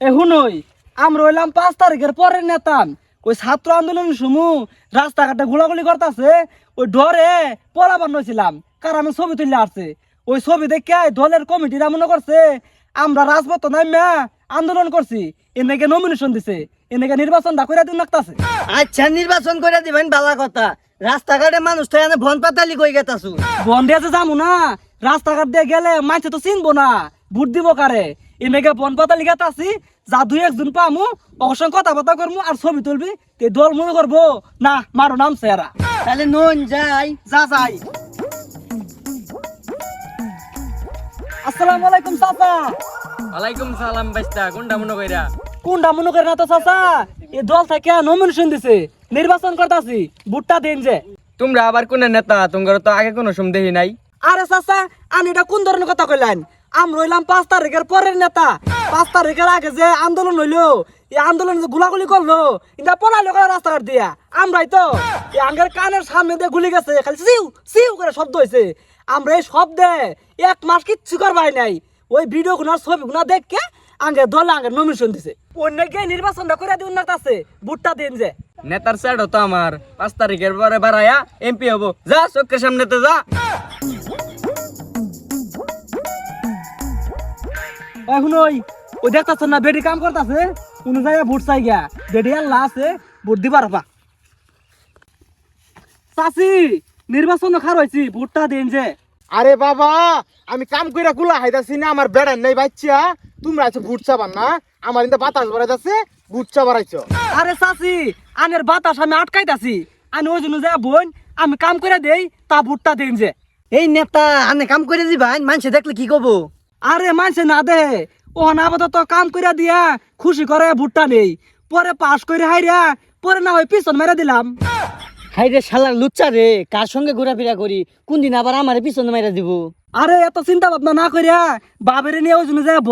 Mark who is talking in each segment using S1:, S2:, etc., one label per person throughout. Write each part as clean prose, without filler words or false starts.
S1: এখনই আমরা হইলাম 5 তারিখের পরের নেতাম। ওই ছাত্র আন্দোলনের সময় রাস্তাঘাটে গোলাগুলি করতেছে, ওই ডরে পলাবান নইছিলাম। কারণ আমি ছবি তুললে আসছে, ওই ছবি দেখে দলের কমিটিরা মনে করছে আমরা রাজপথ নাইমা আন্দোলন করছি, এনেকে নমিনেশন দিছে, এনেকে নির্বাচনটা করে দিন লাগতাছে।
S2: আচ্ছা, নির্বাচন করে দিবেন, ভালো কথা। রাস্তাঘাটে মানুষ তো এনে ভন পাতালি কই গেতাছু।
S1: বন দিয়ে যে যাবো না, রাস্তাঘাট দিয়ে গেলে মানুষ তো চিনবো না, ভোট দিব কারে। এনেকে বন পাতা লিখাতে আছি, যা 2-1 জন পামু অবশ্য কথাবার্তা করবো আর ছবি তুলবি, তে দল মনে করবো না মারো নামছে এরা।
S2: তাহলে নন যাই।
S1: যা যাই। আসসালামু আলাইকুম চাচা।
S3: ওয়ালাইকুম সালাম বাইস্তা, কোনটা মনে কইরা?
S1: কোনটা মনে করে না তো চাচা, এই দল থেকে নমিনেশন দিছে, নির্বাচন করতেছি, ভোটটা দিন যে।
S3: তোমরা আবার কোন নেতা? তোমরা তো আগে কোনো সময় দেখি নাই।
S1: আরে চাচা, আমি এটা কোন ধরনের কথা কইলেন? আমরা হইলাম 5 তারিখের পরের নেতা। 5 তারিখের আগে যে আন্দোলন হইলো, এই আন্দোলন যে গুলাগুলি করলো, এটা পলাইলো করে রাস্তাঘাট দিয়া। আমরাই তো এই আঙ্গের কানের সামনে দিয়ে গুলি গেছে, খালি সিউ সিউ করে শব্দ হয়েছে। আমরা এই শব্দে 1 মাস কিচ্ছু করবাই নাই। ওই ভিডিও গুনার ছবি গুনা দেখে আঙ্গের দলে আঙ্গের নমিনেশন দিছে। অন্যকে নির্বাচনটা করে দিন না, কাছে ভোটটা দিন যে।
S3: নেতার স্যার তো আমার 5 তারিখের পরে বাড়ায়া এমপি হবো। যা চোখের সামনে তো যা।
S1: এখন ওই দেখতেছ না, বেডি কাম করতেছে, কোন জায়গায় ভোট চাই গিয়া, বেডি আল্লাহ আছে, ভোট দিবার পা। চাচি, নির্বাচন খার হয়েছি, ভোটটা দিন যে।
S4: আরে বাবা, আমি কাম কইরা গুলা হাইতাছি না, আমার বেড়ান নাই বাচ্চা। তোমরা আছো ভুট চাবান না, আমার ইন্দা বাতাস বাড়াইতাছে, ভুট চা বাড়াইছো।
S1: আরে চাচি, আনের বাতাস আমি আটকাইতাছি, আমি ওই জন্য যা বোন আমি কাম করে দেই, তা ভোটটা দিন যে।
S2: এই নেতা আনে কাম করে দিবেন, মানুষে দেখলে কি কব?
S1: আরে মানছে না দে, ও না আপাতত কাম করে দিয়া খুশি করে ভোটটা নেই, পরে পাস করে হাইরা, পরে না হয় পিছন মেরে দিলাম।
S2: হাই রে শালার লুচ্চা রে, কার সঙ্গে ঘোরাফেরা করি, কোন দিন আবার আমারে পিছনে মাইরা দিব।
S1: আরে এত চিন্তা ভাবনা না করিয়া বাবের নিয়ে ওই জন্য যাব,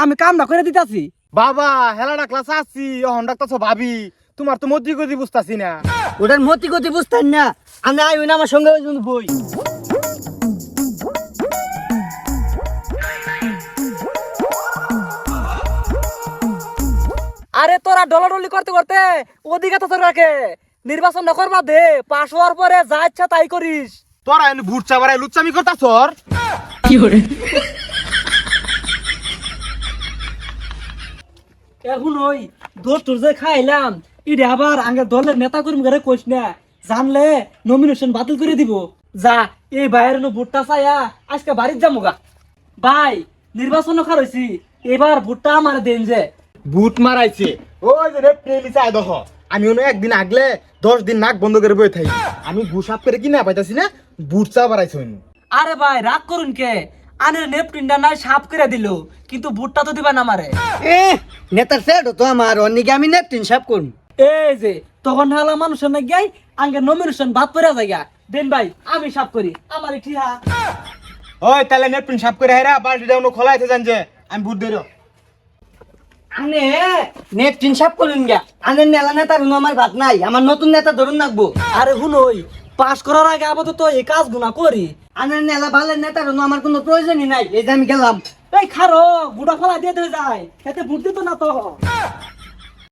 S1: আমি কামটা করে দিতাছি।
S4: বাবা হেলা ডাকলা চাচ্ছি, অহন ডাকতাছো ভাবি, তোমার তো মধ্যি গতি বুঝতাছি না।
S2: ওটার মতি গতি বুঝতেন না, আমি আইন আমার সঙ্গে ওই জন্য বই।
S1: আরে তোরা ডলাডলি করতে করতে ওদিকে তো তোর রাখে, নির্বাচনটা করবা দে, পাস হওয়ার পরে যা ইচ্ছা তাই করিস।
S4: তোরা এনে ভুট চা বাড়াই লুচ্চামি করতাছর।
S1: এখন ওই দোষ যে খাইলাম, ইডে আবার আগে দলের নেতা কর্মী ঘরে কইস না, জানলে নমিনেশন বাতিল করে দিব। যা এই বাইরের ভোটটা চাইয়া আজকে বাড়ির যাবো গা। ভাই, নির্বাচন খার হয়েছি, এবার ভোটটা আমার দেন যে।
S4: ভুট মারাইছে ওই যে রেপ্রেলি চাই দহ, আমি অন্য একদিন আগলে 10 দিন নাক বন্ধ করে বই থাকি, আমি ঘুষাপ করে কিনা পাইতাছি না, ভুট চা বাড়াইছে।
S1: আরে ভাই রাগ করুন কে, আনের নেপটিনটা নাই সাফ করে দিল, কিন্তু ভোটটা তো দিবা না আমারে।
S2: নেতার সেট তো আমার অনেকে আমি নেপটিন সাপ করুন।
S1: এই যে তখন হালা মানুষের না গাই আঙ্গে নমিনেশন বাদ পড়া জায়গা দেন ভাই, আমি সাফ করি আমার ঠিহা।
S4: ওই তাহলে নেটপ্রিন্ট সাপ করে হেরা বালতি দাও খোলাইতে জান যে আমি ভুট দেরো।
S2: আনে নেপটিন সাপ করুন গা, আনের নেলা নেতার আমার ভাত নাই, আমার নতুন নেতা ধরুন রাখবো।
S1: আরে হুনই পাস করার আগে আপাতত এই কাজ গুনা করি।
S2: আনের নেলা ভালের নেতার আমার কোনো প্রয়োজনই নাই, এই যে আমি গেলাম।
S1: এই খারো বুড়া ফলা দিয়ে যায়, এতে ভোট দিত না তো।